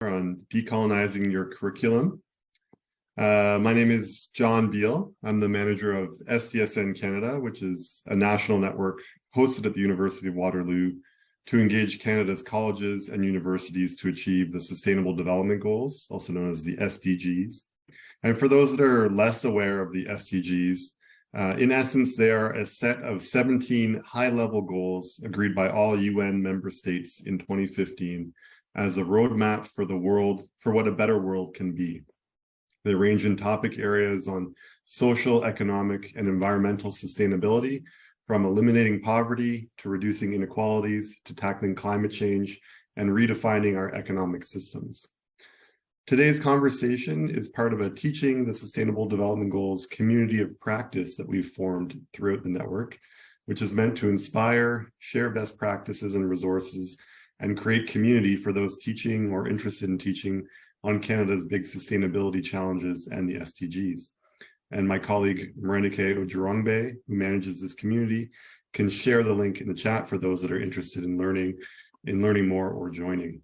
On Decolonizing Your Curriculum. My name is John Beal. I'm the manager of SDSN Canada, which is a national network hosted at the University of Waterloo to engage Canada's colleges and universities to achieve the Sustainable Development Goals, also known as the SDGs. And for those that are less aware of the SDGs, in essence, they are a set of 17 high-level goals agreed by all UN member states in 2015 as a roadmap for the world, for what a better world can be. They range in topic areas on social, economic, and environmental sustainability, from eliminating poverty to reducing inequalities to tackling climate change and redefining our economic systems. Today's conversation is part of a Teaching the Sustainable Development Goals community of practice that we've formed throughout the network, which is meant to inspire, share best practices and resources, and create community for those teaching or interested in teaching on Canada's big sustainability challenges and the SDGs. And my colleague, Ezgi Ozyonum, who manages this community, can share the link in the chat for those that are interested in learning more or joining.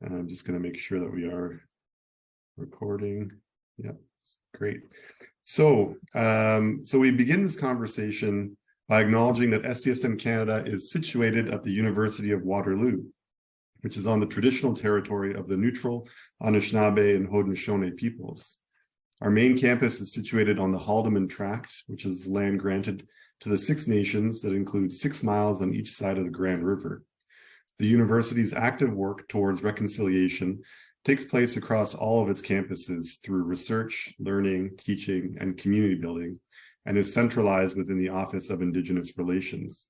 And I'm just going to make sure that we are recording. Yep, great. So we begin this conversation by acknowledging that SDSN Canada is situated at the University of Waterloo, which is on the traditional territory of the neutral Anishinaabe and Haudenosaunee peoples. Our main campus is situated on the Haldimand Tract, which is land granted to the Six Nations that includes 6 miles on each side of the Grand River. The university's active work towards reconciliation takes place across all of its campuses through research, learning, teaching, and community building, and is centralized within the Office of Indigenous Relations.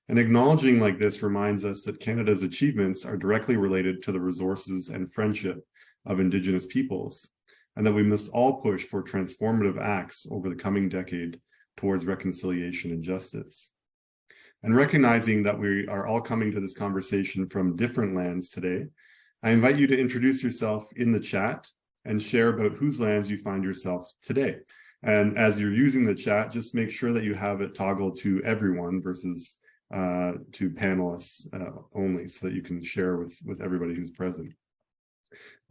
And acknowledging like this reminds us that Canada's achievements are directly related to the resources and friendship of Indigenous peoples, and that we must all push for transformative acts over the coming decade towards reconciliation and justice. And recognizing that we are all coming to this conversation from different lands today, I invite you to introduce yourself in the chat and share about whose lands you find yourself today. And as you're using the chat, just make sure that you have it toggled to everyone versus to panelists only, so that you can share with everybody who's present.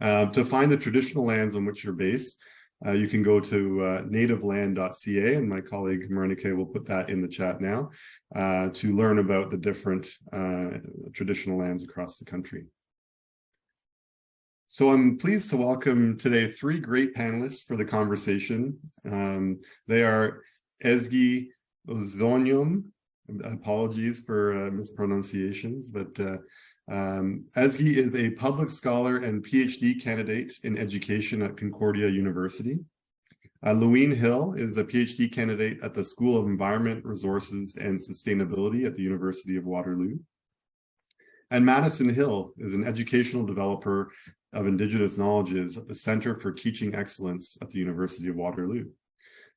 To find the traditional lands on which you're based, you can go to nativeland.ca, and my colleague Ezgi will put that in the chat now, to learn about the different traditional lands across the country. So I'm pleased to welcome today 3 great panelists for the conversation. They are Ezgi Ozyonum. Apologies for mispronunciations, but Ezgi is a public scholar and PhD candidate in education at Concordia University. Lowine Hill is a PhD candidate at the School of Environment, Resources, and Sustainability at the University of Waterloo. And Madison Hill is an educational developer of Indigenous Knowledges at the Centre for Teaching Excellence at the University of Waterloo.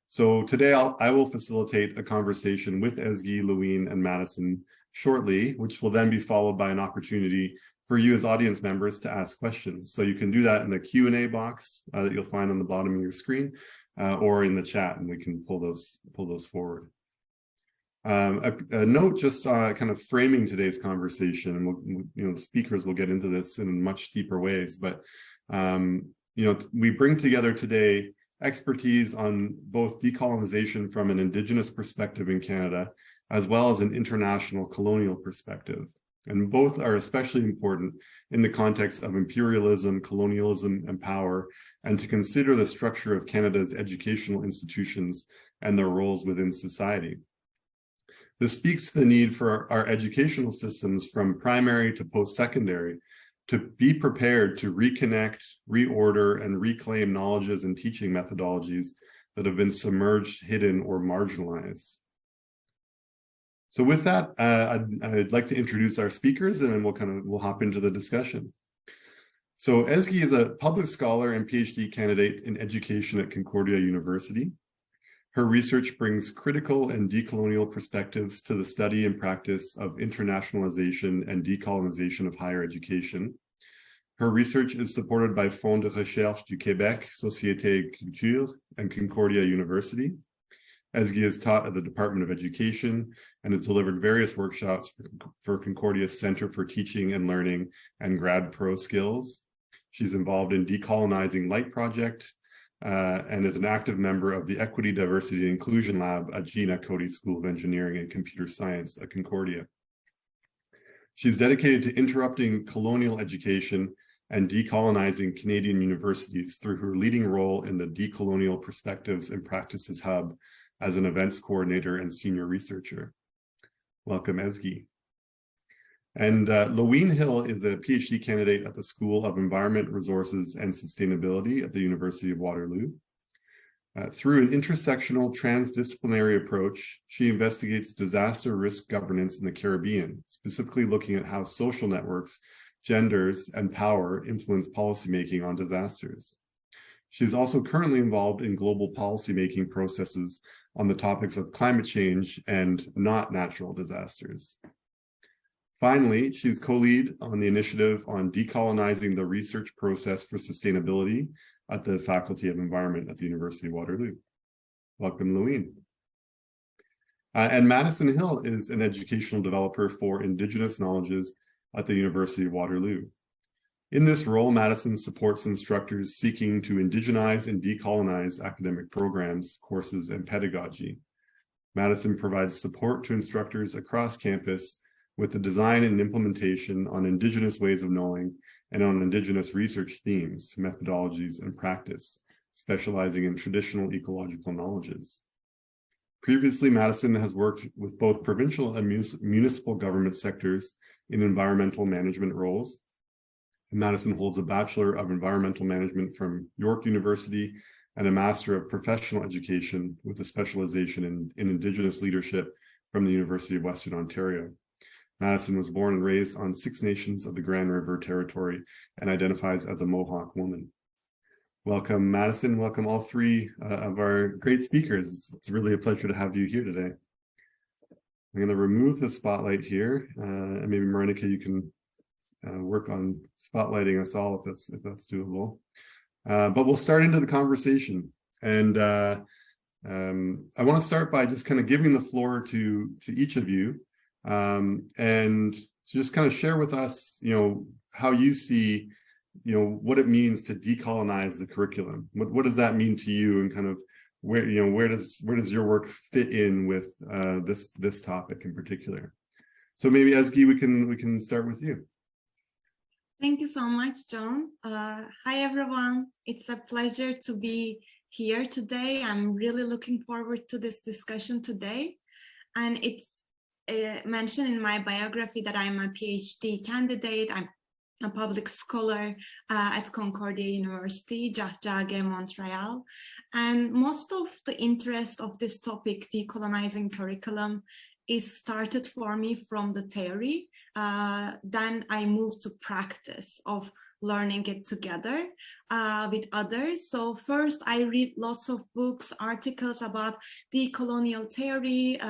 So today I will facilitate a conversation with Ezgi, Lowine, and Madison shortly, which will then be followed by an opportunity for you as audience members to ask questions. So you can do that in the Q&A box that you'll find on the bottom of your screen, or in the chat, and we can pull those forward. A note just kind of framing today's conversation, and the speakers will get into this in much deeper ways, but we bring together today expertise on both decolonization from an Indigenous perspective in Canada, as well as an international colonial perspective. And both are especially important in the context of imperialism, colonialism, and power, and to consider the structure of Canada's educational institutions and their roles within society. This speaks to the need for our educational systems from primary to post-secondary to be prepared to reconnect, reorder, and reclaim knowledges and teaching methodologies that have been submerged, hidden, or marginalized. So with that, I'd like to introduce our speakers, and then we'll hop into the discussion. So Ezgi is a public scholar and PhD candidate in education at Concordia University. Her research brings critical and decolonial perspectives to the study and practice of internationalization and decolonization of higher education. Her research is supported by Fonds de Recherche du Québec, Société Culture, and Concordia University. Ezgi has taught at the Department of Education and has delivered various workshops for Concordia's Center for Teaching and Learning and Grad Pro Skills, She's involved in Decolonizing Light Project and is an active member of the Equity, Diversity, and Inclusion Lab at Gina Coady School of Engineering and Computer Science at Concordia. She's dedicated to interrupting colonial education and decolonizing Canadian universities through her leading role in the Decolonial Perspectives and Practices Hub as an events coordinator and senior researcher. Welcome, Ezgi. And Lowine Hill is a PhD candidate at the School of Environment, Resources, and Sustainability at the University of Waterloo. Through an intersectional transdisciplinary approach, she investigates disaster risk governance in the Caribbean, specifically looking at how social networks, genders, and power influence policymaking on disasters. She is also currently involved in global policymaking processes on the topics of climate change and not natural disasters. Finally, she's co-lead on the initiative on decolonizing the research process for sustainability at the Faculty of Environment at the University of Waterloo. Welcome, Lowine. And Madison Hill is an educational developer for Indigenous Knowledges at the University of Waterloo. In this role, Madison supports instructors seeking to indigenize and decolonize academic programs, courses, and pedagogy. Madison provides support to instructors across campus with the design and implementation on Indigenous ways of knowing and on Indigenous research themes, methodologies, and practice, specializing in traditional ecological knowledges. Previously, Madison has worked with both provincial and municipal government sectors in environmental management roles. And Madison holds a Bachelor of Environmental Management from York University and a Master of Professional Education with a specialization in Indigenous leadership from the University of Western Ontario. Madison was born and raised on 6 nations of the Grand River Territory and identifies as a Mohawk woman. Welcome, Madison. Welcome all 3 of our great speakers. It's really a pleasure to have you here today. I'm going to remove the spotlight here, and maybe Marinika, you can work on spotlighting us all if that's doable. But we'll start into the conversation, and I want to start by just kind of giving the floor to each of you. And just kind of share with us, how you see, what it means to decolonize the curriculum. What does that mean to you, and kind of where does your work fit in with this topic in particular? So maybe Ezgi, we can start with you. Thank you so much, John. Hi, everyone. It's a pleasure to be here today. I'm really looking forward to this discussion today. And it's mentioned in my biography that I'm a PhD candidate. I'm a public scholar at Concordia University, Jahjage, Montreal. And most of the interest of this topic, decolonizing curriculum, is started for me from the theory. Then I moved to practice of learning it together with others. So first I read lots of books, articles about decolonial theory,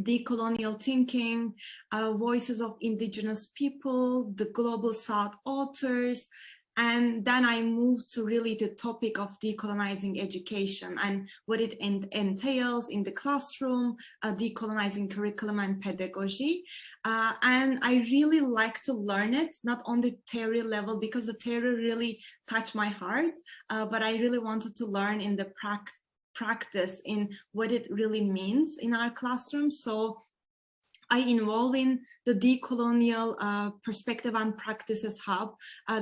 decolonial thinking, voices of Indigenous people, the Global South authors, and then I moved to really the topic of decolonizing education and what it entails in the classroom, decolonizing curriculum and pedagogy. And I really like to learn it, not on the theory level, because the theory really touched my heart, but I really wanted to learn in the practice in what it really means in our classroom. So I involve in the Decolonial Perspective and Practices Hub.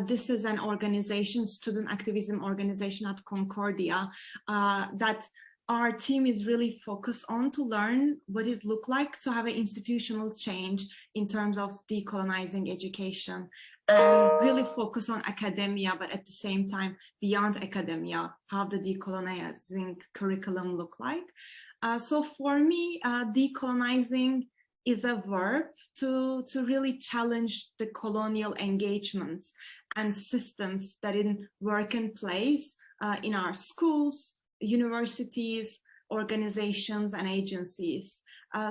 This is an organization, student activism organization at Concordia, that our team is really focused on to learn what it looks like to have an institutional change in terms of decolonizing education, and really focus on academia, but at the same time, beyond academia, how the decolonizing curriculum look like. So for me, decolonizing is a verb to really challenge the colonial engagements and systems that work in place in our schools, universities, organizations, and agencies.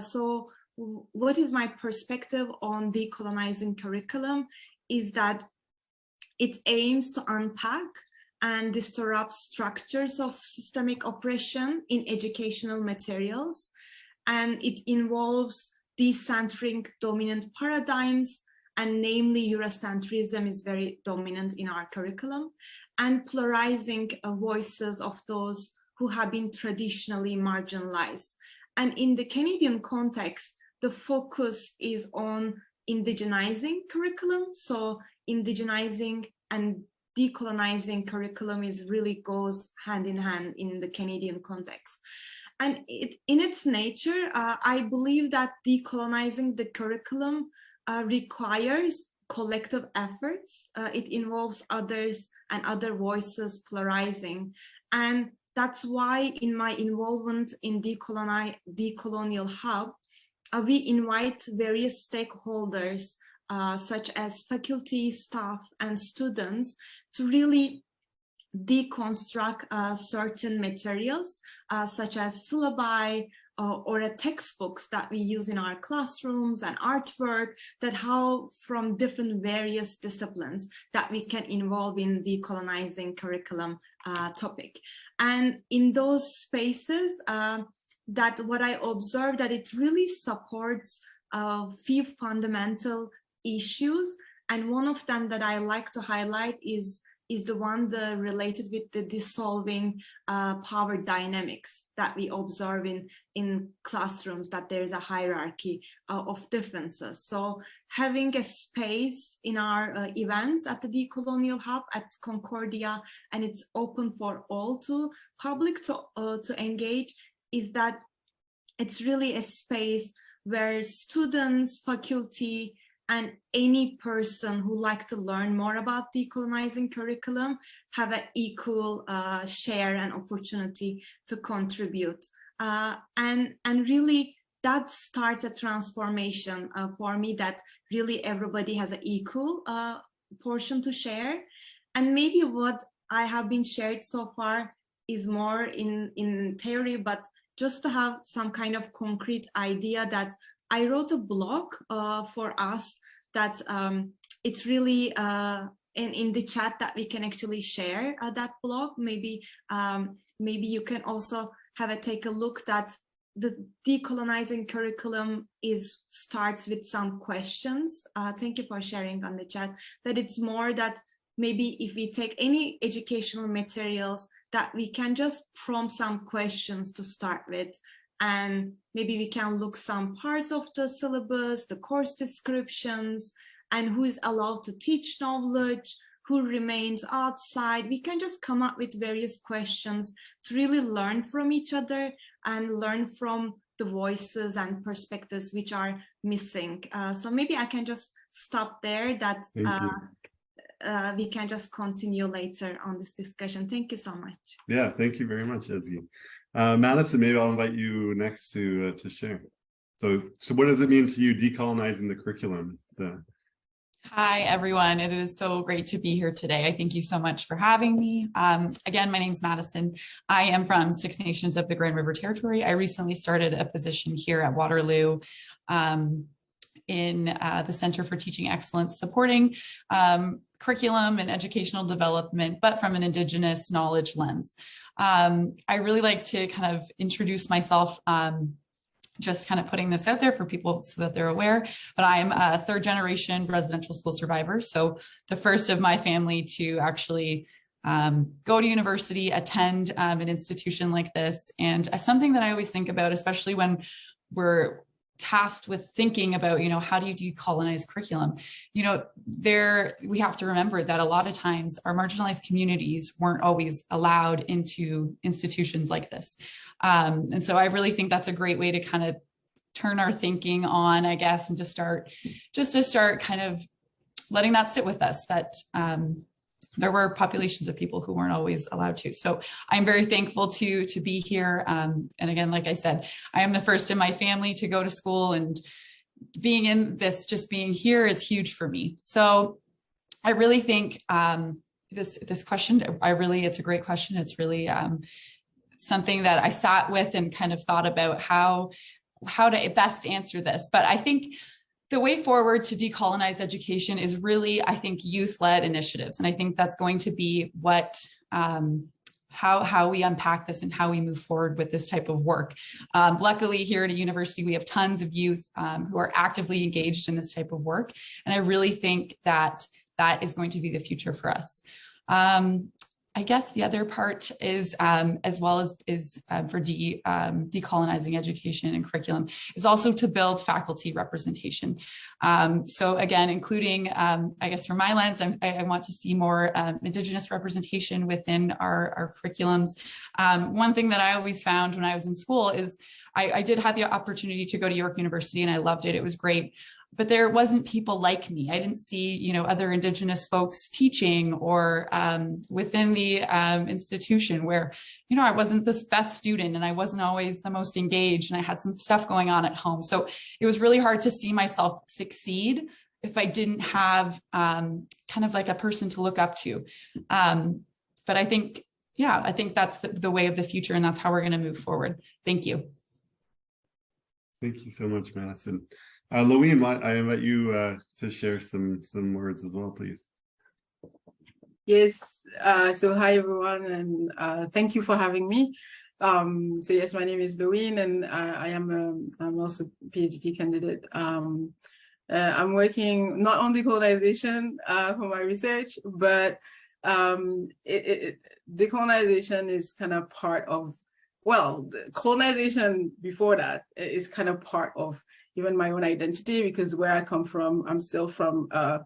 So what is my perspective on decolonizing curriculum is that it aims to unpack and disrupt structures of systemic oppression in educational materials. And it involves decentering dominant paradigms and namely Eurocentrism is very dominant in our curriculum, and polarizing voices of those who have been traditionally marginalized. And in the Canadian context, the focus is on indigenizing curriculum. So indigenizing and decolonizing curriculum is really goes hand in hand in the Canadian context. And in its nature, I believe that decolonizing the curriculum requires collective efforts. It involves others and other voices polarizing. And that's why in my involvement in Decolonial Hub, we invite various stakeholders, such as faculty, staff, and students, to really deconstruct certain materials, such as syllabi or textbooks that we use in our classrooms and artwork, that how from different various disciplines that we can involve in decolonizing curriculum topic. And in those spaces, that what I observed that it really supports a few fundamental issues. And one of them that I like to highlight is the one related with the dissolving power dynamics that we observe in classrooms, that there's a hierarchy of differences. So having a space in our events at the Decolonial Hub at Concordia, and it's open for all to public to engage, is that it's really a space where students, faculty, and any person who like to learn more about decolonizing curriculum have an equal share and opportunity to contribute. And really that starts a transformation for me, that really everybody has an equal portion to share. And maybe what I have been shared so far is more in theory, but just to have some kind of concrete idea, that I wrote a blog for us that it's really in the chat that we can actually share that blog. Maybe you can also take a look that the decolonizing curriculum starts with some questions. Thank you for sharing on the chat. That it's more that maybe if we take any educational materials, that we can just prompt some questions to start with. And maybe we can look some parts of the syllabus, the course descriptions, and who is allowed to teach knowledge, who remains outside. We can just come up with various questions to really learn from each other and learn from the voices and perspectives which are missing. So maybe I can just stop there, that we can just continue later on this discussion. Thank you so much. Yeah, thank you very much, Ezgi. Madison, maybe I'll invite you next to share. So what does it mean to you, decolonizing the curriculum? Hi, everyone. It is so great to be here today. I thank you so much for having me. Again, my name is Madison. I am from Six Nations of the Grand River Territory. I recently started a position here at Waterloo in the Centre for Teaching Excellence, supporting curriculum and educational development, but from an Indigenous knowledge lens. I really like to kind of introduce myself, just kind of putting this out there for people so that they're aware, but I'm a third generation residential school survivor. So the first of my family to actually go to university, attend an institution like this. And something that I always think about, especially when we're tasked with thinking about, how do you decolonize curriculum? We have to remember that a lot of times our marginalized communities weren't always allowed into institutions like this. And so I really think that's a great way to kind of turn our thinking on, I guess, and to start kind of letting that sit with us, that there were populations of people who weren't always allowed to. So I'm very thankful to be here. And again, like I said, I am the first in my family to go to school, and being in this, just being here is huge for me. So I really think this question, it's a great question. It's really something that I sat with and kind of thought about how to best answer this. But I think the way forward to decolonize education is really, I think, youth-led initiatives. And I think that's going to be what how we unpack this and how we move forward with this type of work. Luckily, here at a university, we have tons of youth who are actively engaged in this type of work. And I really think that that is going to be the future for us. I guess the other part is, as well as for decolonizing education and curriculum, is also to build faculty representation. So again, including, I guess from my lens, I want to see more Indigenous representation within our curriculums. One thing that I always found when I was in school is I did have the opportunity to go to York University and I loved it. It was great. But there wasn't people like me. I didn't see, other Indigenous folks teaching or within the institution where, I wasn't this best student and I wasn't always the most engaged and I had some stuff going on at home. So it was really hard to see myself succeed if I didn't have kind of like a person to look up to. But I think that's the way of the future, and that's how we're going to move forward. Thank you. Thank you so much, Madison. Lowine, I invite you to share some words as well, please. Yes. So hi, everyone, and thank you for having me. So yes, my name is Lowine, and I'm also a PhD candidate. I'm working not on decolonization for my research, but decolonization is kind of part of, colonization before that is kind of part of even my own identity, because where I come from, I'm still from a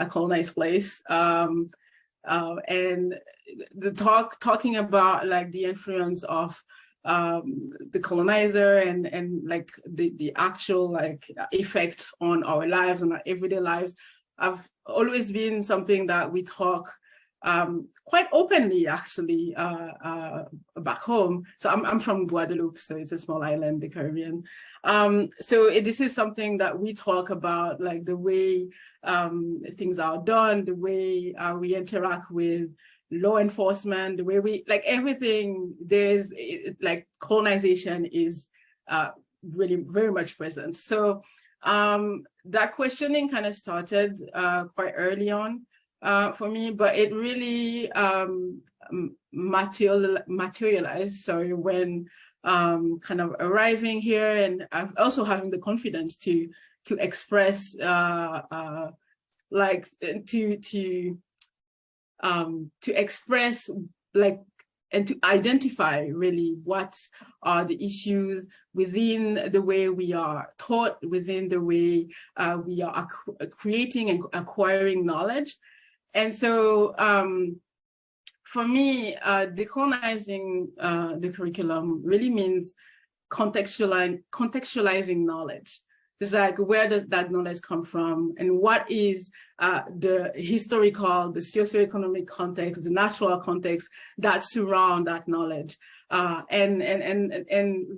colonized place. And the talking about like the influence of the colonizer and like the actual like effect on our lives and our everyday lives, have always been something that we talk quite openly, actually, back home. So I'm from Waterloo, so it's a small island in the Caribbean. So this is something that we talk about, like the way things are done, the way we interact with law enforcement, the way we, like everything, there's like colonization is really very much present. So that questioning kind of started quite early on. For me, but it really materialized, when kind of arriving here, and I'm also having the confidence to express to express like and to identify really what are the issues within the way we are taught, within the way we are creating and acquiring knowledge. And so for me, decolonizing the curriculum really means contextualizing knowledge. It's like, where does that knowledge come from? And what is the historical, the socioeconomic context, the natural context that surround that knowledge? And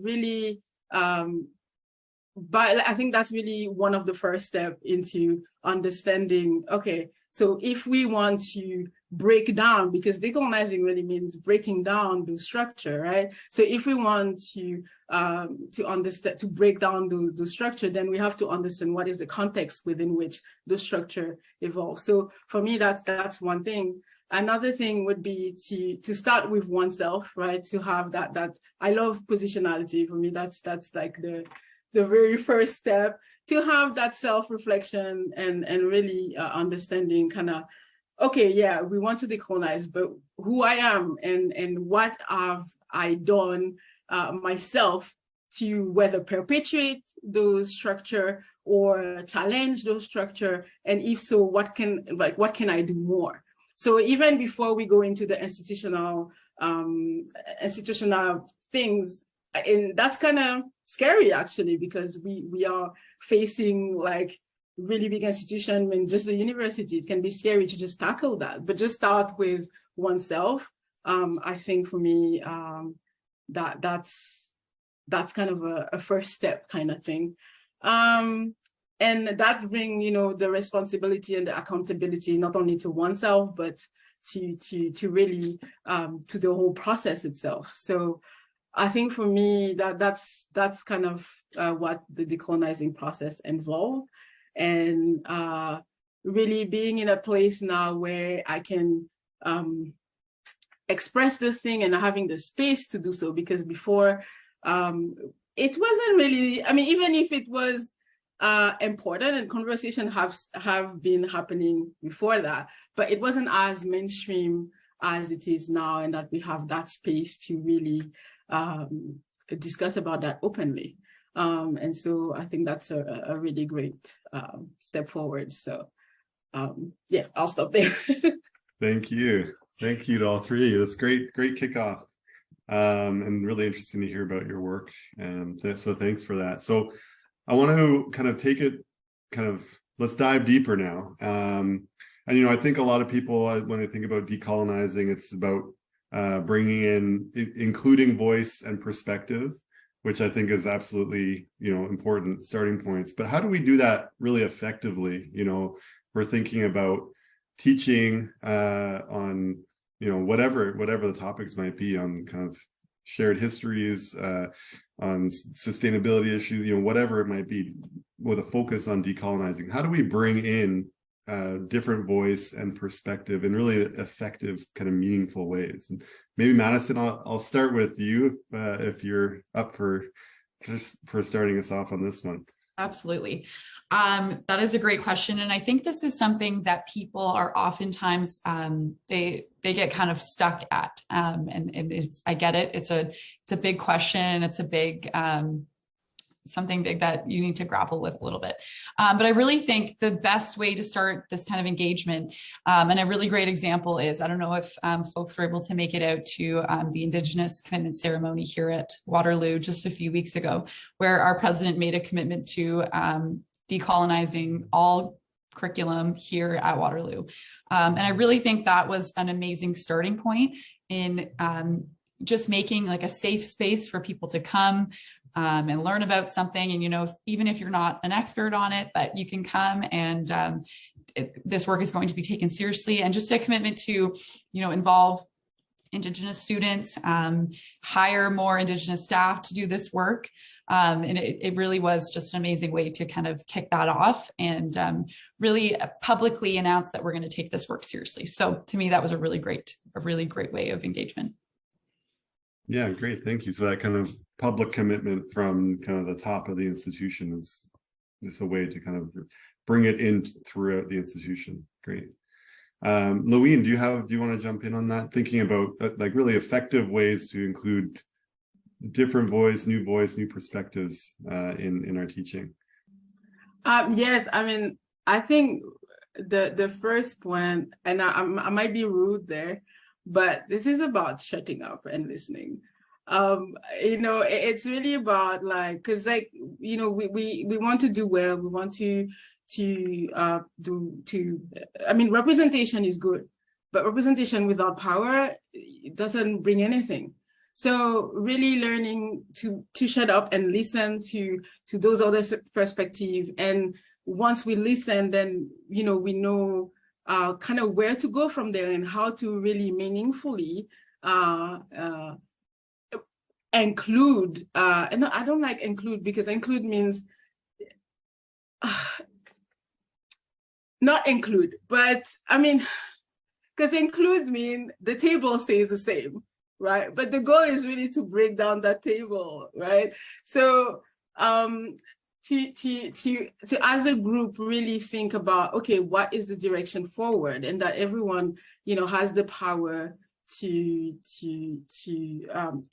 really, but I think that's really one of the first steps into understanding, okay, so if we want to break down, because decolonizing really means breaking down the structure, right? So if we want to understand, to break down the structure, then we have to understand what is the context within which the structure evolves. So for me, that's one thing. Another thing would be to start with oneself, right? To have that I love positionality. For me, that's like the very first step, to have that self-reflection and really understanding kind of, okay, yeah, we want to decolonize, but who I am and what have I done myself to whether perpetuate those structure or challenge those structure, and if so, what can I do more? So even before we go into the institutional things, and that's kind of scary actually, because we are facing like really big institution and just the university. It can be scary to just tackle that, but just start with oneself. I think for me, that's kind of a first step kind of thing. And that bring, the responsibility and the accountability, not only to oneself, but to really to the whole process itself. So I think for me that's kind of what the decolonizing process involved, and really being in a place now where I can express the thing and having the space to do so, because before it wasn't really, I mean, even if it was important and conversation have been happening before that, but it wasn't as mainstream as it is now, and that we have that space to really discuss about that openly. And so I think that's a really great step forward. So yeah, I'll stop there. Thank you. Thank you to all three of you. That's great kickoff. And really interesting to hear about your work. And so thanks for that. So I want to kind of take it, let's dive deeper now. And, you know, I think a lot of people, when they think about decolonizing, it's about bringing in, including voice and perspective, which I think is absolutely, you know, important starting points. But how do we do that really effectively? You know, we're thinking about teaching on, you know, whatever the topics might be, on kind of shared histories, on sustainability issues, you know, whatever it might be, with a focus on decolonizing. How do we bring in different voice and perspective in really effective, kind of meaningful ways? And maybe Madison, I'll start with you if you're up for starting us off on this one. Absolutely. That is a great question. And I think this is something that people are oftentimes, they get kind of stuck at. And it's, I get it. It's a big question. It's a big, something big that you need to grapple with a little bit. But I really think the best way to start this kind of engagement, and a really great example is, I don't know if folks were able to make it out to the Indigenous commitment ceremony here at Waterloo just a few weeks ago, where our president made a commitment to decolonizing all curriculum here at Waterloo. And I really think that was an amazing starting point in just making like a safe space for people to come and learn about something. And, you know, even if you're not an expert on it, but you can come and this work is going to be taken seriously. And just a commitment to, you know, involve Indigenous students, hire more Indigenous staff to do this work. And it really was just an amazing way to kind of kick that off and really publicly announce that we're going to take this work seriously. So to me, that was a really great way of engagement. Yeah, great. Thank you. So that kind of public commitment from kind of the top of the institution is just a way to kind of bring it in throughout the institution. Great. Lowine, do you want to jump in on that? Thinking about like really effective ways to include different voice, new perspectives in our teaching. Yes, I mean, I think the first point, and I might be rude there, but this is about shutting up and listening. You know, it's really about like, because like, you know, we want to do well, we want to I mean, representation is good, but representation without power, it doesn't bring anything. So really learning to shut up and listen to those other perspectives. And once we listen, then, you know, we know kind of where to go from there and how to really meaningfully include. And I don't like include, because include means not include, but I mean, because include mean the table stays the same, right? But the goal is really to break down that table, right? So to as a group really think about, okay, what is the direction forward, and that everyone, you know, has the power to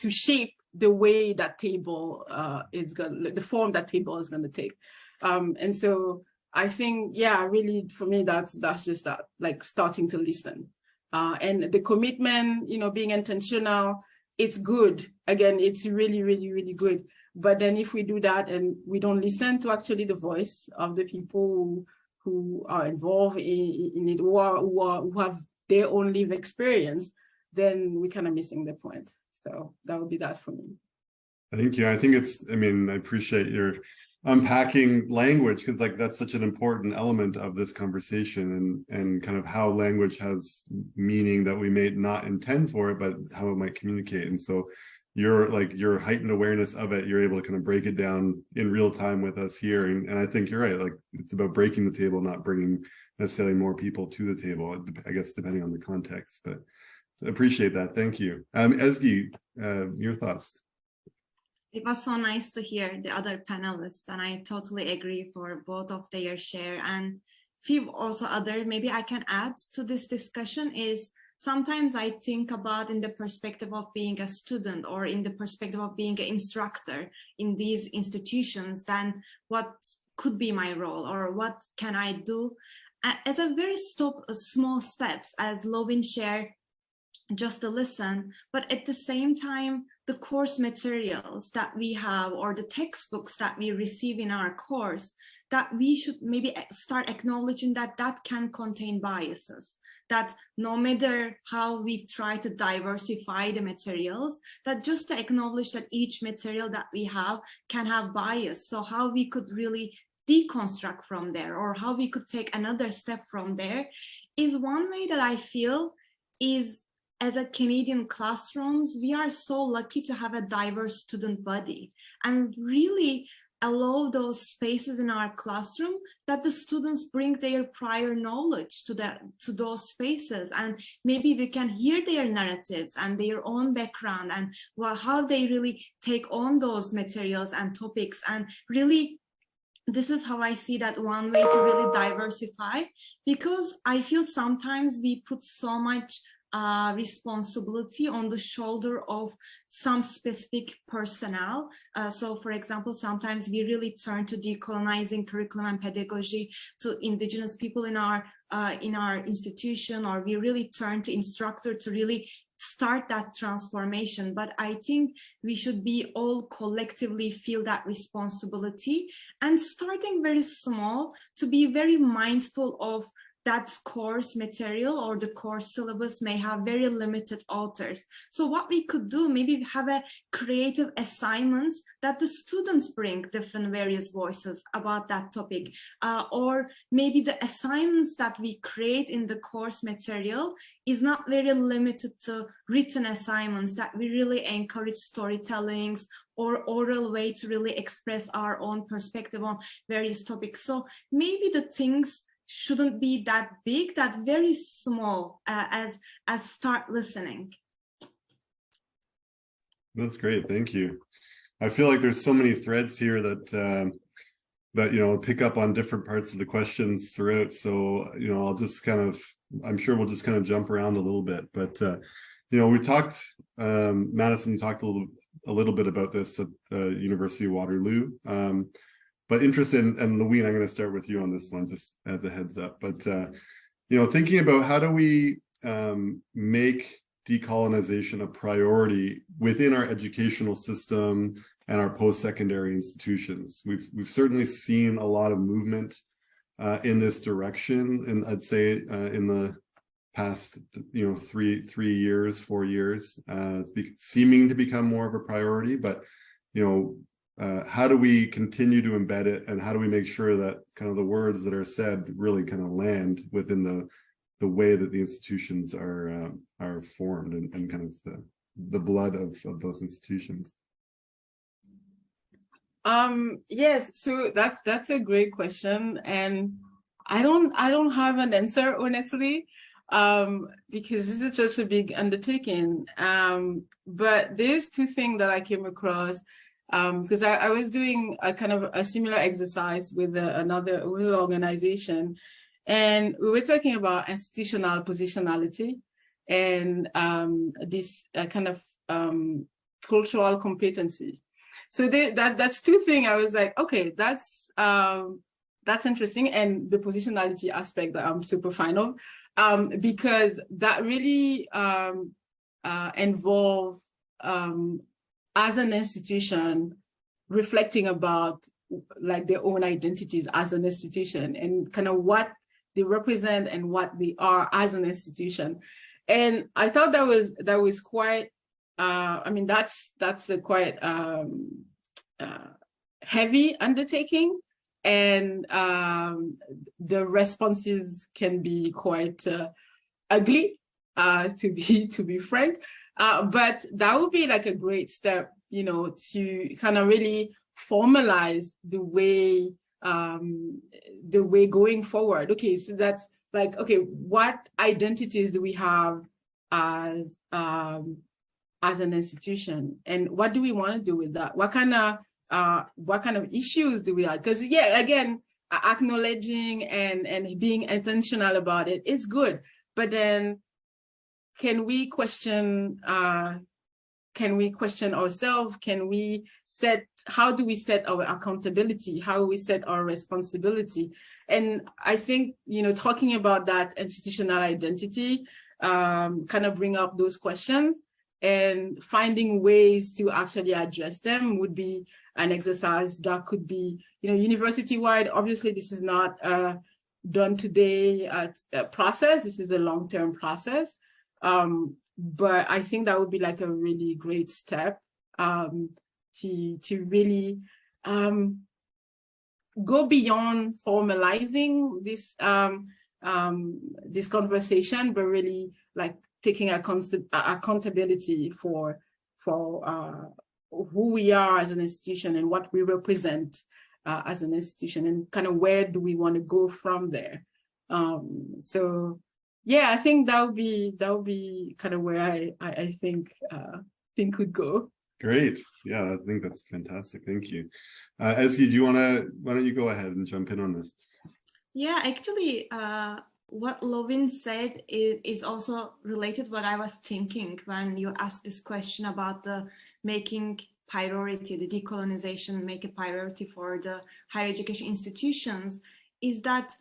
shape the way that table is going, the form that table is going to take. And so I think, yeah, really for me, that's just that, like starting to listen. And the commitment, you know, being intentional, it's good. Again, it's really, really, really good. But then if we do that and we don't listen to actually the voice of the people who are involved in it, who have their own lived experience, then we're kind of missing the point. So that would be that for me. Thank you. I think I mean, I appreciate your unpacking language, because like that's such an important element of this conversation, and kind of how language has meaning that we may not intend for it, but how it might communicate. And so your heightened awareness of it, you're able to kind of break it down in real time with us here. And I think you're right, like it's about breaking the table, not bringing necessarily more people to the table, I guess, depending on the context. But Appreciate that. Thank you. Ezgi, your thoughts? It was so nice to hear the other panelists, and I totally agree for both of their share. And few also other, maybe I can add to this discussion is sometimes I think about in the perspective of being a student or in the perspective of being an instructor in these institutions, then what could be my role or what can I do as a very small steps, as Lowine shared, just to listen, but at the same time, the course materials that we have or the textbooks that we receive in our course, that we should maybe start acknowledging that that can contain biases, that no matter how we try to diversify the materials, that just to acknowledge that each material that we have can have bias. So how we could really deconstruct from there or how we could take another step from there is one way that I feel is, as a Canadian classrooms, we are so lucky to have a diverse student body and really allow those spaces in our classroom that the students bring their prior knowledge to those spaces, and maybe we can hear their narratives and their own background and how they really take on those materials and topics. And really, this is how I see that one way to really diversify, because I feel sometimes we put so much responsibility on the shoulder of some specific personnel. So for example, sometimes we really turn to decolonizing curriculum and pedagogy to Indigenous people in our institution, or we really turn to instructor to really start that transformation. But I think we should be all collectively feel that responsibility and starting very small to be very mindful of that course material or the course syllabus may have very limited authors. So what we could do, maybe have a creative assignments that the students bring different various voices about that topic, or maybe the assignments that we create in the course material is not very limited to written assignments, that we really encourage storytellings or oral way to really express our own perspective on various topics. So maybe the things shouldn't be that big, that very small as start listening. That's great. Thank you. I feel like there's so many threads here that pick up on different parts of the questions throughout. So, I'll just I'm sure we'll just kind of jump around a little bit, but we talked, Madison talked a little bit about this at the University of Waterloo. But interested and Lowine, I'm going to start with you on this one, just as a heads up. But thinking about how do we make decolonization a priority within our educational system and our post-secondary institutions. We've certainly seen a lot of movement in this direction, and I'd say in the past 3 years, 4 years, it's seeming to become more of a priority. But how do we continue to embed it, and how do we make sure that kind of the words that are said really kind of land within the way that the institutions are formed and kind of the blood of those institutions? Yes, so that's a great question, and I don't have an answer, honestly, because this is such a big undertaking. But there's two things that I came across. Because I was doing a kind of a similar exercise with another organization, and we were talking about institutional positionality and this kind of cultural competency. So that's two things. I was like, okay, that's interesting, and the positionality aspect that I'm super fan of, because that really involve as an institution reflecting about like their own identities as an institution and kind of what they represent and what they are as an institution. And I thought that was quite that's a quite heavy undertaking, and the responses can be quite ugly, to be frank. But that would be like a great step, to kind of really formalize the way going forward. Okay, so that's like, okay, what identities do we have as an institution, and what do we want to do with that? What kind of issues do we have? Because yeah, again, acknowledging and being intentional about it is good, but then can we question ourselves? How do we set our accountability? How do we set our responsibility? And I think, talking about that institutional identity kind of bring up those questions, and finding ways to actually address them would be an exercise that could be, university-wide. Obviously, this is not done today process. This is a long-term process. But I think that would be like a really great step to really go beyond formalizing this this conversation, but really like taking accountability for who we are as an institution and what we represent as an institution, and kind of where do we want to go from there. So yeah, I think that would be kind of where I think would go. Great. Yeah, I think that's fantastic. Thank you. Ezgi, why don't you go ahead and jump in on this? Yeah, actually, what Lowine said is also related to what I was thinking when you asked this question about the making priority, the decolonization, make a priority for the higher education institutions, is that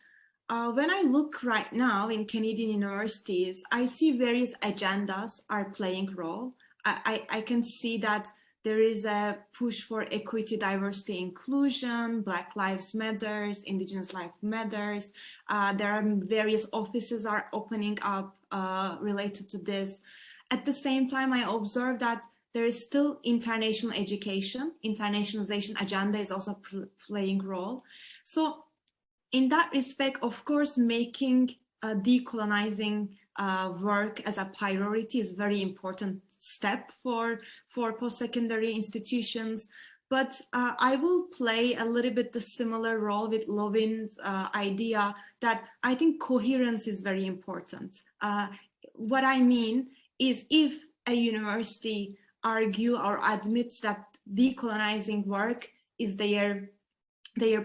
when I look right now in Canadian universities, I see various agendas are playing role. I can see that there is a push for equity, diversity, inclusion, Black Lives Matters, Indigenous Life Matters. There are various offices are opening up related to this. At the same time, I observe that there is still international education. Internationalization agenda is also playing role. So in that respect, of course, making decolonizing work as a priority is very important step for post-secondary institutions. But I will play a little bit the similar role with Lovine's idea that I think coherence is very important. What I mean is, if a university argue or admits that decolonizing work is their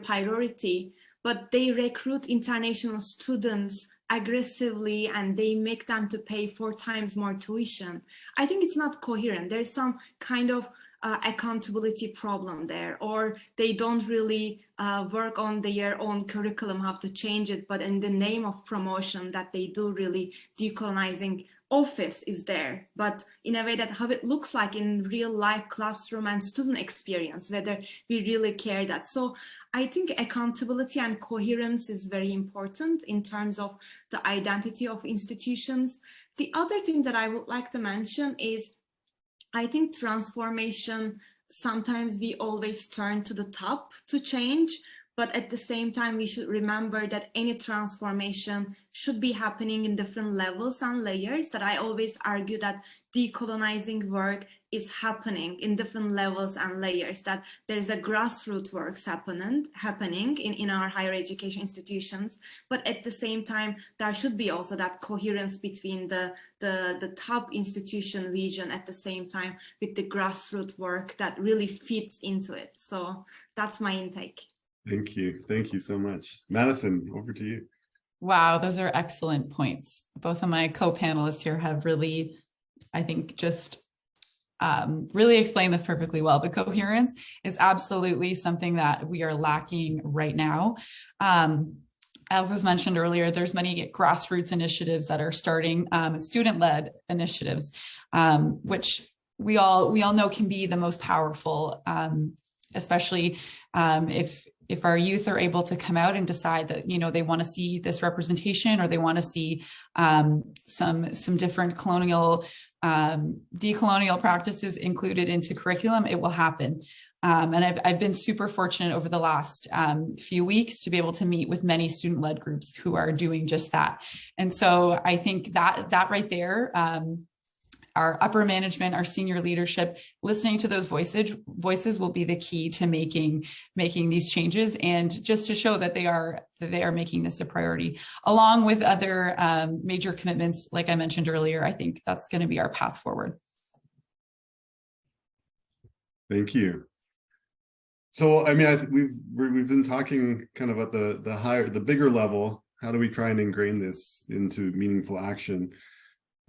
priority, but they recruit international students aggressively and they make them to pay 4 times more tuition, I think it's not coherent. There's some kind of accountability problem there, or they don't really work on their own curriculum, how to change it, but in the name of promotion that they do really decolonizing office is there, but in a way that how it looks like in real life classroom and student experience, whether we really care that. So I think accountability and coherence is very important in terms of the identity of institutions. The other thing that I would like to mention is, I think transformation, sometimes we always turn to the top to change, but at the same time, we should remember that any transformation should be happening in different levels and layers. That I always argue that decolonizing work is happening in different levels and layers, that there's a grassroots works happening in our higher education institutions. But at the same time, there should be also that coherence between the top institution region at the same time with the grassroots work that really fits into it. So that's my intake. Thank you. Thank you so much. Madison, over to you. Wow, those are excellent points. Both of my co-panelists here have really, I think, just really explained this perfectly well. But coherence is absolutely something that we are lacking right now. As was mentioned earlier, there's many grassroots initiatives that are starting, student-led initiatives, which we all know can be the most powerful, especially if our youth are able to come out and decide that, they want to see this representation, or they want to see some different decolonial practices included into curriculum, it will happen. And I've been super fortunate over the last few weeks to be able to meet with many student-led groups who are doing just that. And so I think that right there our upper management, our senior leadership, listening to those voices will be the key to making these changes, and just to show that they are making this a priority, along with other major commitments. Like I mentioned earlier, I think that's going to be our path forward. Thank you. So, I mean, we've been talking kind of at the bigger level. How do we try and ingrain this into meaningful action?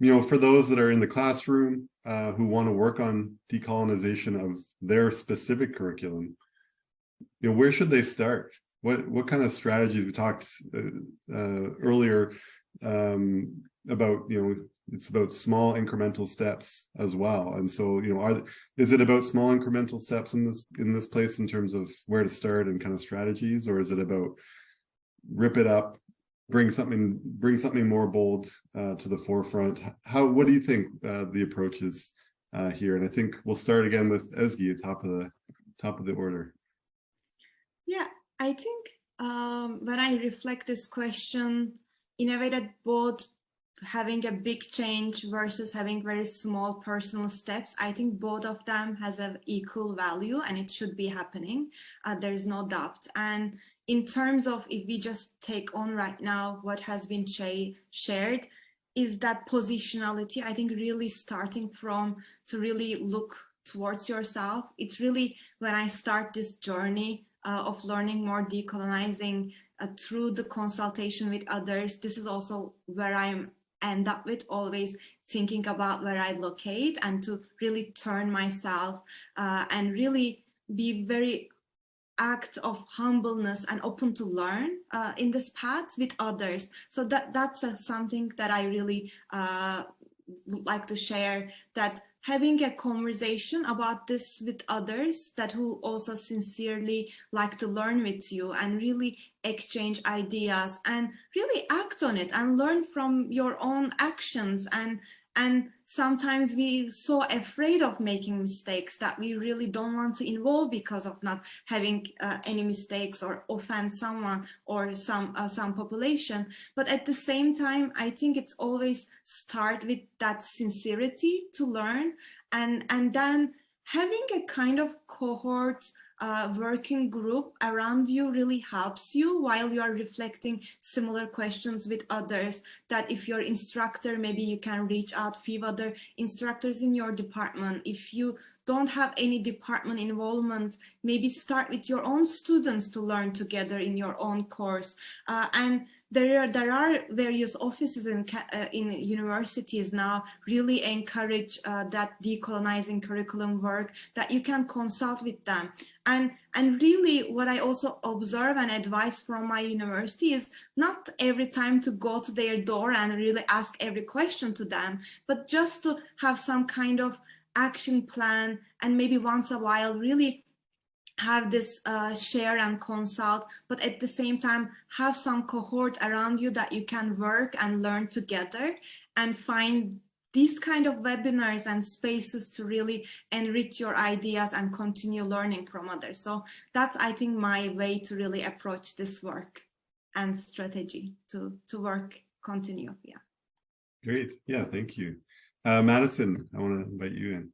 You know, for those that are in the classroom who want to work on decolonization of their specific curriculum, you know, where should they start? What kind of strategies? We talked earlier about, you know, it's about small incremental steps as well. And so, you know, is it about small incremental steps in this place in terms of where to start and kind of strategies, or is it about rip it up, bring something more bold to the forefront? What do you think the approach is here? And I think we'll start again with Ezgi at top of the order. Yeah, I think when I reflect this question in a way that both having a big change versus having very small personal steps, I think both of them has an equal value and it should be happening. There's no doubt. And in terms of, if we just take on right now what has been shared, is that positionality. I think really starting from to really look towards yourself. It's really when I start this journey of learning more decolonizing through the consultation with others. This is also where I end up with always thinking about where I locate, and to really turn myself and really be very act of humbleness and open to learn in this path with others. So that's something that I really would like to share, that having a conversation about this with others that who also sincerely like to learn with you and really exchange ideas and really act on it and learn from your own actions. And sometimes we're so afraid of making mistakes that we really don't want to involve because of not having any mistakes or offend someone or some population. But at the same time, I think it's always start with that sincerity to learn, and then having a kind of cohort working group around you really helps you while you are reflecting similar questions with others. That if your instructor, maybe you can reach out few other instructors in your department. If you don't have any department involvement, maybe start with your own students to learn together in your own course. And there are various offices in universities now really encourage that decolonizing curriculum work, that you can consult with them. And really what I also observe and advise from my university is not every time to go to their door and really ask every question to them, but just to have some kind of action plan, and maybe once a while really have this share and consult, but at the same time have some cohort around you that you can work and learn together, and find these kind of webinars and spaces to really enrich your ideas and continue learning from others. So that's, I think, my way to really approach this work and strategy to work continue. Yeah. Great. Yeah, thank you. Madison, I want to invite you in.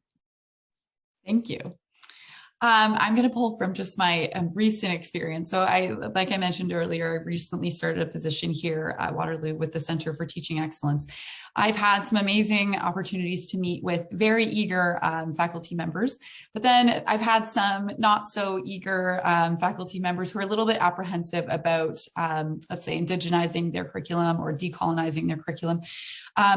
Thank you. I'm going to pull from just my recent experience. So like I mentioned earlier, I've recently started a position here at Waterloo with the Centre for Teaching Excellence. I've had some amazing opportunities to meet with very eager faculty members, but then I've had some not so eager faculty members who are a little bit apprehensive about, let's say, indigenizing their curriculum or decolonizing their curriculum,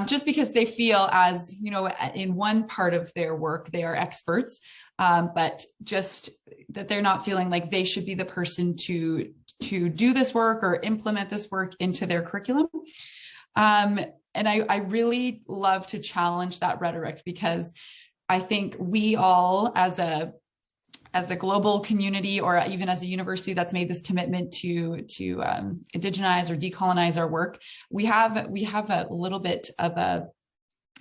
just because they feel, as you know, in one part of their work, they are experts. But just that they're not feeling like they should be the person to do this work or implement this work into their curriculum. And I really love to challenge that rhetoric, because I think we all, as a global community, or even as a university that's made this commitment to indigenize or decolonize our work, we have a little bit of a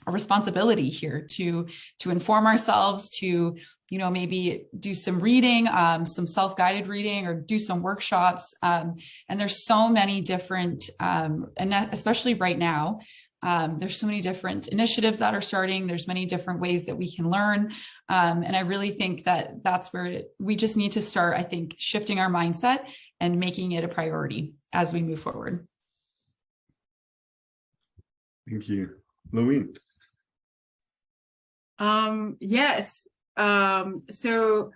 responsibility here to inform ourselves, to maybe do some reading, some self-guided reading, or do some workshops. And there's so many different, and especially right now, There's so many different initiatives that are starting. There's many different ways that we can learn. And I really think that that's where we just need to start, I think, shifting our mindset and making it a priority as we move forward. Thank you. Lowine. Yes. So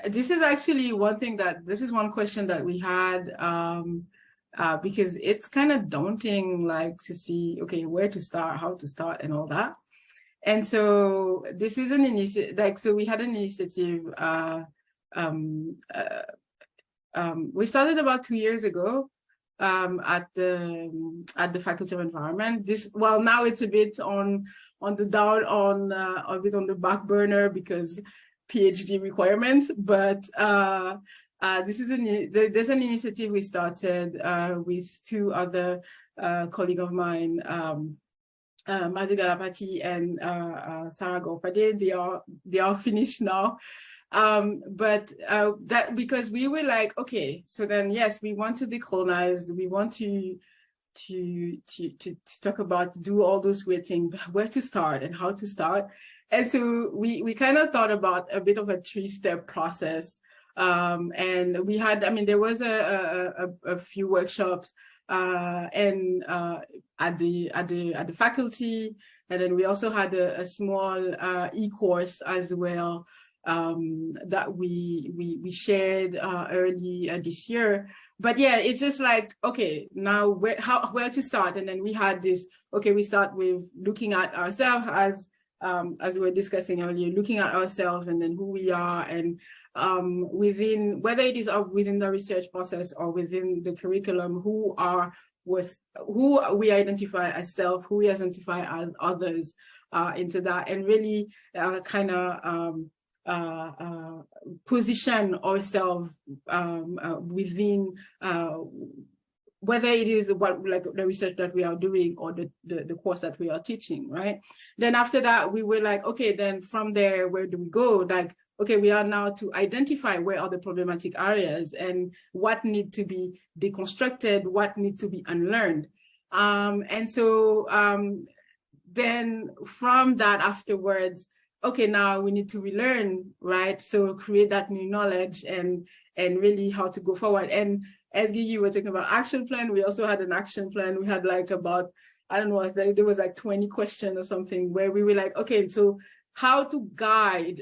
this is actually this is one question that we had, because it's kind of daunting, like to see, okay, where to start, how to start and all that. And so this is an initiative, so we had an initiative, we started about 2 years ago, at the Faculty of Environment. Now it's a bit on the the back burner because PhD requirements, but there's an initiative we started with two other colleagues of mine, Madhu Galapati and Sarah Gorpade. They are finished now. But that because we were like, okay, so then yes, we want to decolonize, we want to talk about, do all those weird things, but where to start and how to start. And so we kind of thought about a bit of a 3-step process. And we had, there was a few workshops and at the faculty, and then we also had a small e-course as well that we shared early this year. But yeah, it's just like, okay, now where to start? And then we had this, okay, we start with looking at ourselves as we were discussing earlier, looking at ourselves and then who we are, and within, whether it is within the research process or within the curriculum, who we identify as self, who we identify as others into that, and really kind of position ourselves within whether it is like the research that we are doing or the course that we are teaching, right? Then after that, we were like, okay, then from there, where do we go? Like, okay, we are now to identify where are the problematic areas and what need to be deconstructed, what need to be unlearned. And so then from that afterwards, okay, now we need to relearn, right? So create that new knowledge and really how to go forward. And Ezgi, you were talking about action plan. We also had an action plan. We had like about, I don't know, I think there was like 20 questions or something where we were like, okay, so how to guide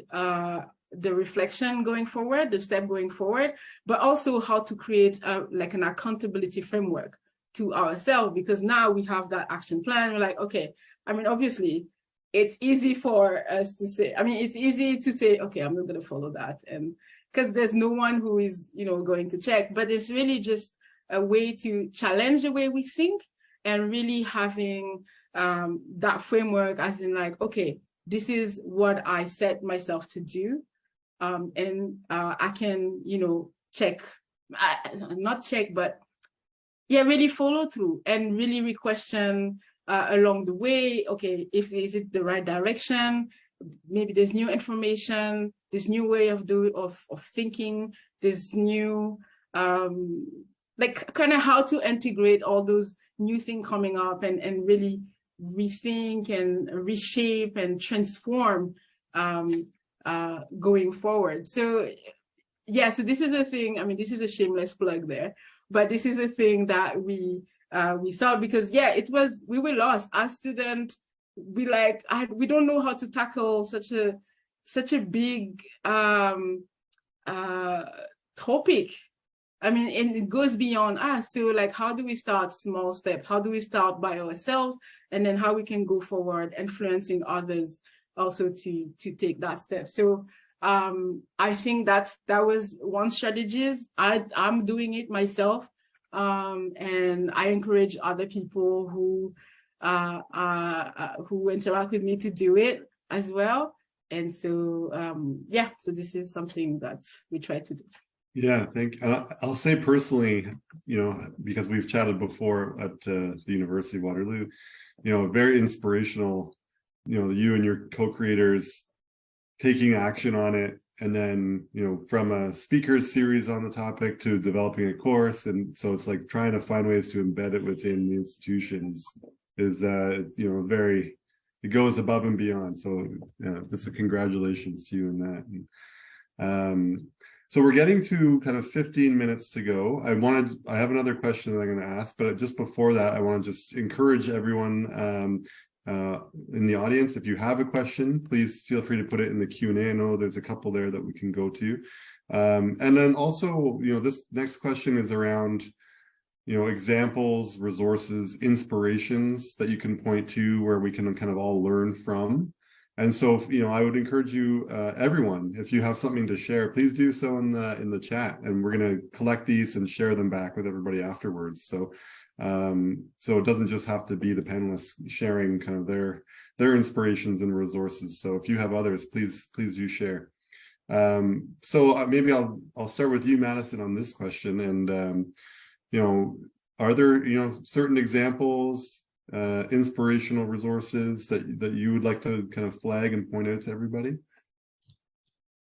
the reflection going forward, the step going forward, but also how to create like an accountability framework to ourselves, because now we have that action plan. We're like, okay, obviously it's easy for us to say, it's easy to say, okay, I'm not going to follow that. And because there's no one who is, going to check, but it's really just a way to challenge the way we think and really having that framework as in like, okay, this is what I set myself to do. And I can, check, not check, but yeah, really follow through and really re-question along the way. Okay, is it the right direction? Maybe there's new information, this new way of thinking, this new, like kind of how to integrate all those new things coming up and really rethink and reshape and transform going forward. So yeah, so this is a thing, this is a shameless plug there, but this is a thing that we thought, because yeah, we were lost as students. We don't know how to tackle such a big topic. And it goes beyond us. So like, how do we start small step? How do we start by ourselves? And then how we can go forward, influencing others also to take that step. So I think that was one strategy. I'm doing it myself. And I encourage other people who interact with me to do it as well. And so, yeah, so this is something that we try to do. Yeah, I'll say personally, because we've chatted before at the University of Waterloo, very inspirational, you and your co-creators taking action on it. And then, from a speakers series on the topic to developing a course. And so it's like trying to find ways to embed it within the institutions very, it goes above and beyond. So just a congratulations to you in that. And, so we're getting to kind of 15 minutes to go. I have another question that I'm going to ask, but just before that, I want to just encourage everyone in the audience, if you have a question, please feel free to put it in the Q&A. I know there's a couple there that we can go to. And then also, this next question is around, examples, resources, inspirations that you can point to where we can kind of all learn from. And so, I would encourage you, everyone, if you have something to share, please do so in the chat, and we're going to collect these and share them back with everybody afterwards. So, so it doesn't just have to be the panelists sharing kind of their inspirations and resources. So if you have others, please do share. So maybe I'll start with you, Madison, on this question. And are there certain examples, inspirational resources that you would like to kind of flag and point out to everybody?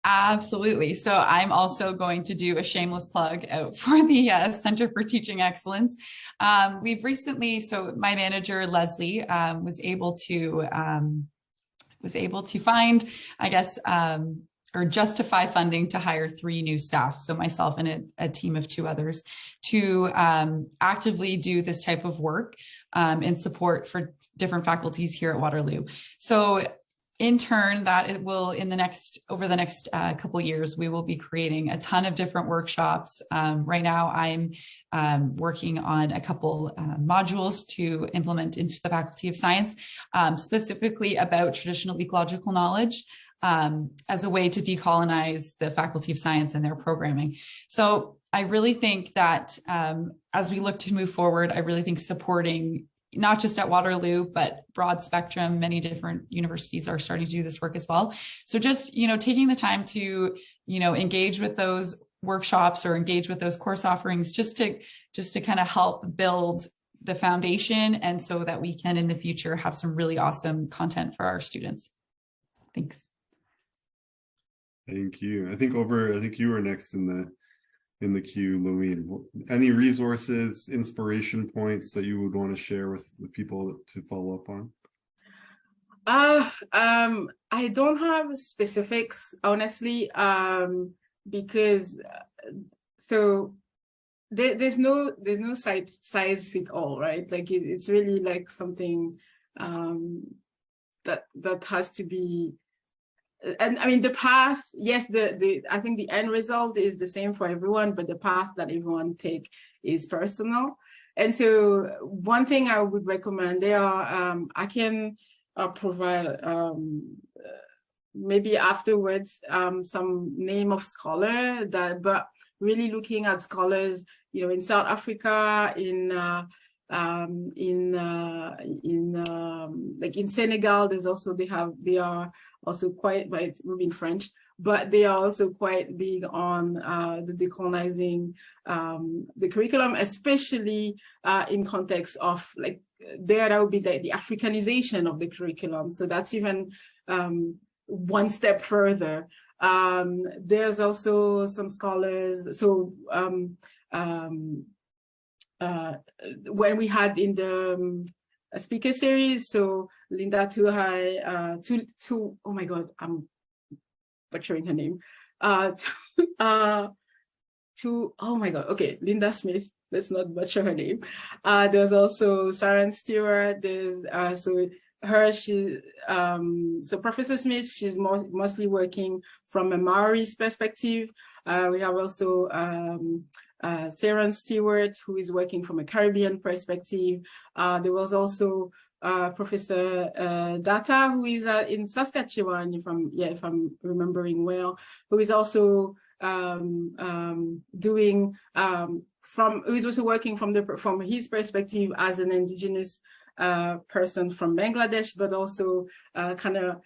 Absolutely. So I'm also going to do a shameless plug out for the Center for Teaching Excellence. We've recently, so my manager, Leslie, was able to find, I guess, or justify funding to hire 3 new staff. So myself and a team of 2 others to actively do this type of work in support for different faculties here at Waterloo. So in turn, that it will over the next couple of years, we will be creating a ton of different workshops. Right now, I'm working on a couple modules to implement into the Faculty of Science, specifically about traditional ecological knowledge as a way to decolonize the Faculty of Science and their programming. So I really think that as we look to move forward, I really think supporting not just at Waterloo, but broad spectrum, many different universities are starting to do this work as well. So just, taking the time to, engage with those workshops or engage with those course offerings, just to kind of help build the foundation, and so that we can in the future have some really awesome content for our students. Thanks. Thank you. I think you were next in the queue, Lowine. Any resources, inspiration points that you would want to share with the people to follow up on? I don't have specifics, honestly, because so there's no size fit all, right? Like it's really like something that has to be. And I mean, the path, yes, I think the end result is the same for everyone, but the path that everyone take is personal. And so one thing I would recommend there, I can provide maybe afterwards some name of scholar but really looking at scholars, in South Africa, like in Senegal, they are also quite, but it's in French, but they are also quite big on the decolonizing the curriculum, especially in context of like that would be the Africanization of the curriculum. So that's even one step further. There's also some scholars. So when we had in the speaker series, so Linda Tuhai, oh my God, I'm butchering her name. Oh my God, okay, Linda Smith, let's not butcher her name. There's also Sharon Stewart, there's so Professor Smith, she's mostly working from a Maori's perspective. We have also Sharon Stewart, who is working from a Caribbean perspective. There was also Professor Data, who is in Saskatchewan, if I'm remembering well, who is also doing who is also working from his perspective as an Indigenous person from Bangladesh, but also kind of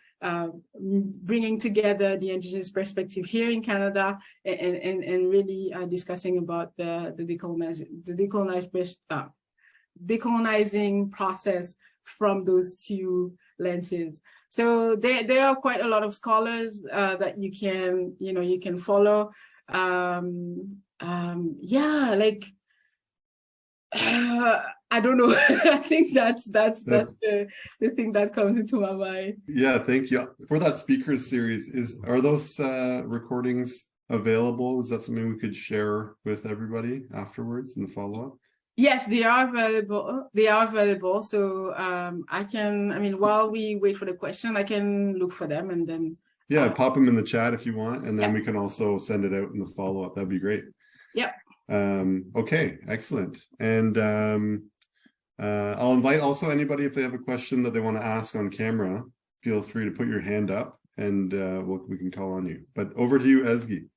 bringing together the Indigenous perspective here in Canada and really discussing about the decolonizing process from those 2 lenses. So there are quite a lot of scholars that you can follow. Yeah, like I don't know. I think that's the thing that comes into my mind. Yeah, thank you. For that speakers series, are those recordings available? Is that something we could share with everybody afterwards in the follow-up? Yes, they are available. They are available. So while we wait for the question, I can look for them and then. Yeah, pop them in the chat if you want, and then yeah. we can also send it out in the follow-up. That'd be great. Yep. Okay, excellent. And I'll invite also anybody, if they have a question that they want to ask on camera, feel free to put your hand up and we can call on you. But over to you, Ezgi.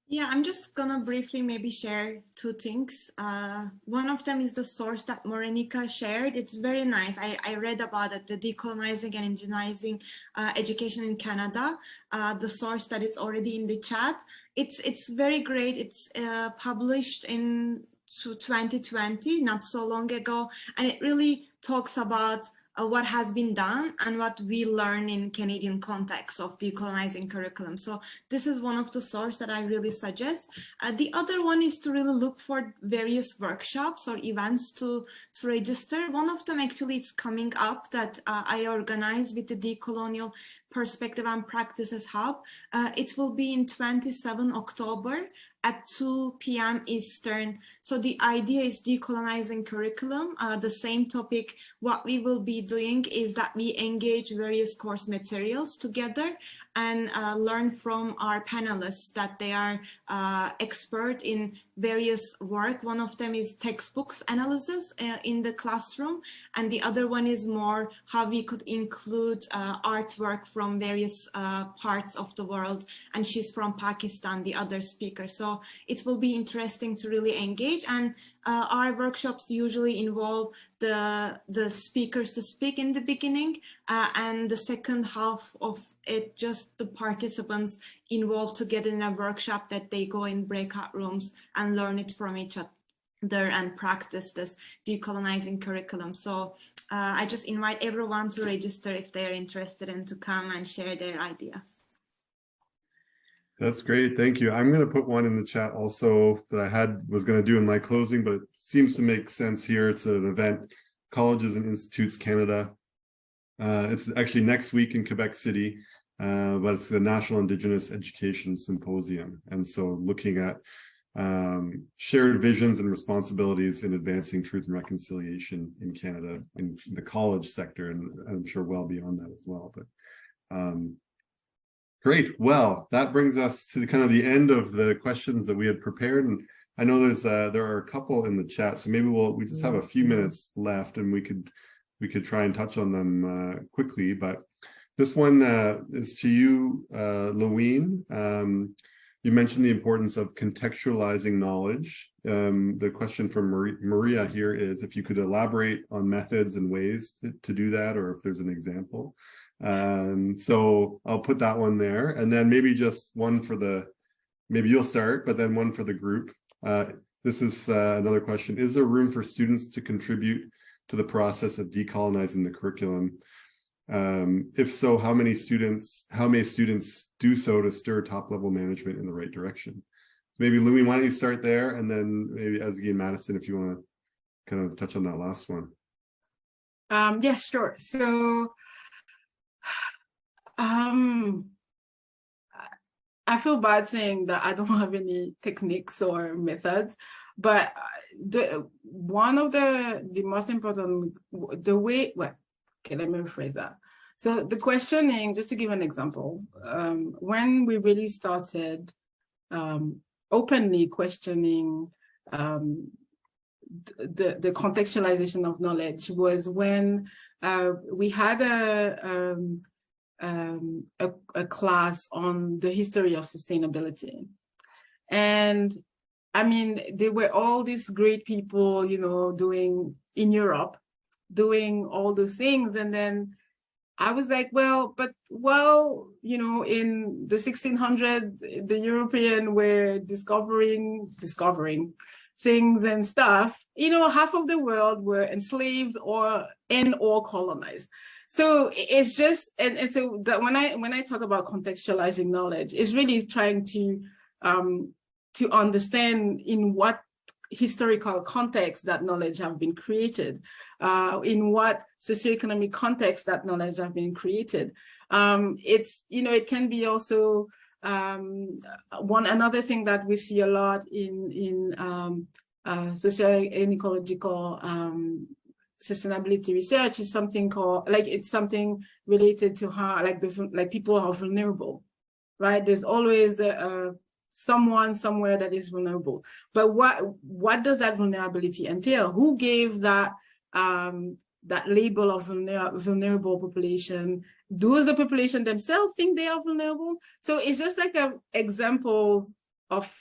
Yeah, I'm just gonna briefly maybe share two things. One of them is the source that Morenica shared. It's very nice. I read about it, the Decolonizing and Indigenizing Education in Canada, the source that is already in the chat. It's very great. It's published in 2020, not so long ago, and it really talks about what has been done and what we learn in Canadian context of decolonizing curriculum. So this is one of the sources that I really suggest. The other one is to really look for various workshops or events to register. One of them actually is coming up that I organize with the Decolonial Perspective and Practices Hub. It will be in 27 October at 2 p.m. Eastern. So the idea is decolonizing curriculum. The same topic, what we will be doing is that we engage various course materials together and learn from our panelists that they are expert in various work. One of them is textbooks analysis in the classroom, and the other one is more how we could include artwork from various parts of the world, and she's from Pakistan, the other speaker. So it will be interesting to really engage, and our workshops usually involve the speakers to speak in the beginning, and the second half of it, just the participants involved together in a workshop that they go in breakout rooms and learn it from each other and practice this decolonizing curriculum. So I just invite everyone to register if they're interested and to come and share their ideas. That's great. Thank you. I'm going to put one in the chat also that I was going to do in my closing, but it seems to make sense here. It's an event, Colleges and Institutes Canada. It's actually next week in Quebec City, but it's the National Indigenous Education Symposium. And so looking at shared visions and responsibilities in advancing truth and reconciliation in Canada, in the college sector, and I'm sure well beyond that as well. But great. Well, that brings us to the end of the questions that we had prepared. And I know there are a couple in the chat, so maybe we just have a few minutes left, and we could try and touch on them quickly. But this one is to you, Lowine. You mentioned the importance of contextualizing knowledge. The question from Maria here is if you could elaborate on methods and ways to do that, or if there's an example. So I'll put that one there, and then maybe just one maybe you'll start, but then one for the group. This is another question. Is there room for students to contribute to the process of decolonizing the curriculum? If so, how may students do so to stir top-level management in the right direction? Maybe Lowine, why don't you start there, and then maybe Ezgi and Madison, if you want to kind of touch on that last one. Yeah, sure. So I feel bad saying that I don't have any techniques or methods, but one of the most important, the way, well, okay, let me rephrase that. So the questioning, just to give an example, when we really started openly questioning the contextualization of knowledge was when we had a class on the history of sustainability. And I mean, there were all these great people, you know, doing in Europe, doing all those things. And then I was like, well, you know, in the 1600s, the European were discovering things and stuff. You know, half of the world were enslaved or colonized. So it's just, and so that when I talk about contextualizing knowledge, it's really trying to understand in what historical context that knowledge have been created, in what socioeconomic context that knowledge have been created. It can be also another thing that we see a lot in social and ecological sustainability research is something called, it's something related to how people are vulnerable, right? There's always someone somewhere that is vulnerable, but what does that vulnerability entail? Who gave that that label of vulnerable population? Do the population themselves think they are vulnerable? So it's just like examples of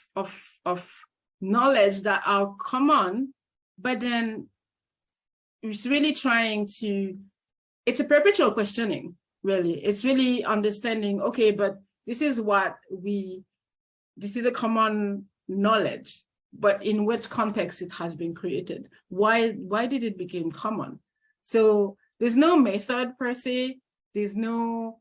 knowledge that are common, but then it's really it's a perpetual questioning, really. It's really understanding, okay, but this is a common knowledge, but in which context it has been created? Why did it become common? So there's no method per se, there's no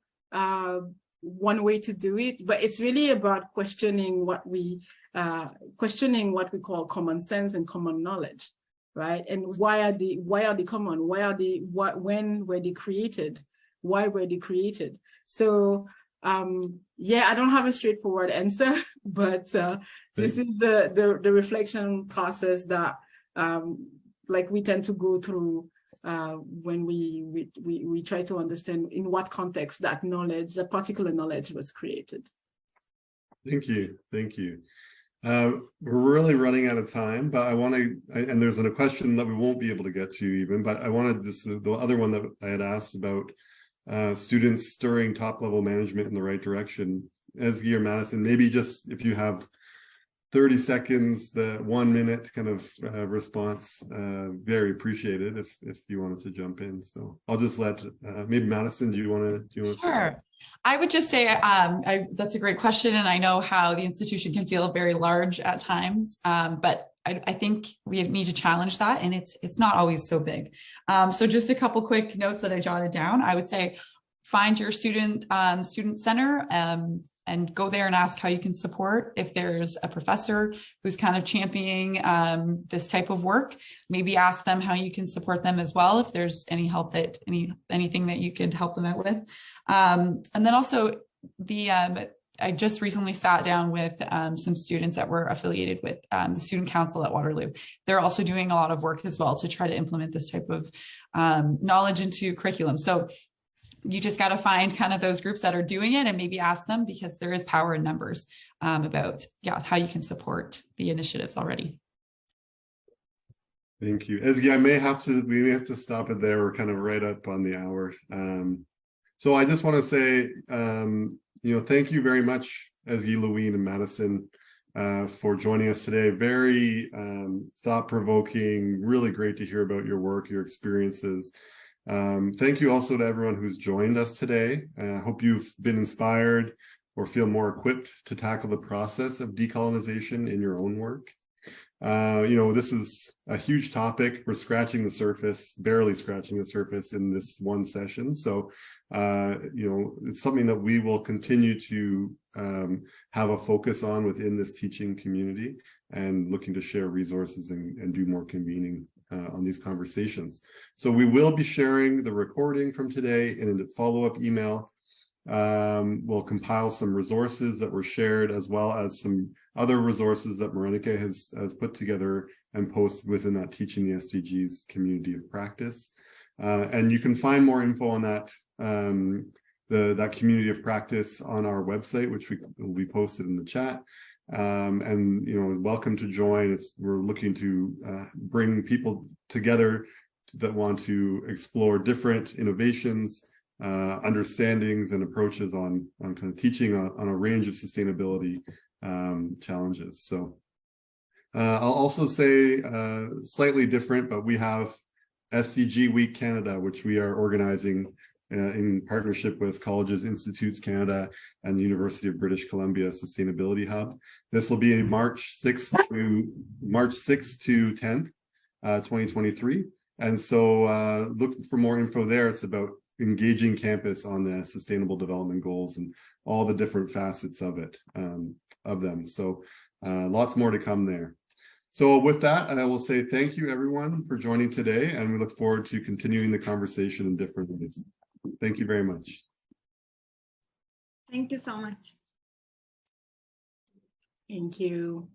one way to do it, but it's really about questioning what we call common sense and common knowledge, right? And why are they common? When were they created? Why were they created? So yeah, I don't have a straightforward answer, but this is the reflection process that we tend to go through when we try to understand in what context that particular knowledge was created. Thank you. We're really running out of time, but I want to, and there's a question that we won't be able to get to even, but I wanted the other one that I had asked about students stirring top-level management in the right direction. Ezgi or Madison, maybe just if you have 30 seconds, the 1 minute kind of response, very appreciated if you wanted to jump in. So I'll just let maybe Madison, do you want to Sure. I would just say that's a great question, and I know how the institution can feel very large at times, but I think we need to challenge that, and it's not always so big. So just a couple quick notes that I jotted down. I would say find your student center and go there and ask how you can support. If there's a professor who's kind of championing this type of work, maybe ask them how you can support them as well, if there's any help anything that you could help them out with. And then also I just recently sat down with some students that were affiliated with the Student Council at Waterloo. They're also doing a lot of work as well to try to implement this type of knowledge into curriculum. So you just got to find kind of those groups that are doing it and maybe ask them, because there is power in numbers about how you can support the initiatives already. Thank you. Ezgi, we may have to stop it there. We're kind of right up on the hour. So I just want to say, thank you very much, Ezgi, Lowine, and Madison, for joining us today. Very thought-provoking, really great to hear about your work, your experiences. Thank you also to everyone who's joined us today. I hope you've been inspired or feel more equipped to tackle the process of decolonization in your own work. This is a huge topic. We're scratching the surface, barely scratching the surface in this one session. So, it's something that we will continue to have a focus on within this teaching community, and looking to share resources and do more convening on these conversations. So we will be sharing the recording from today in a follow-up email. We'll compile some resources that were shared, as well as some other resources that Marinike has put together and posted within that Teaching the SDGs community of practice. And you can find more info on that that community of practice on our website, which will be posted in the chat. And welcome to join. We're looking to bring people together that want to explore different innovations, understandings, and approaches on kind of teaching on a range of sustainability challenges. So I'll also say slightly different, but we have SDG Week Canada, which we are organizing in partnership with Colleges, Institutes Canada and the University of British Columbia Sustainability Hub. This will be March 6th to 10th, 2023. And so look for more info there. It's about engaging campus on the Sustainable Development Goals and all the different facets of it, of them. So lots more to come there. So with that, I will say thank you everyone for joining today, and we look forward to continuing the conversation in different ways. Thank you very much. Thank you so much. Thank you.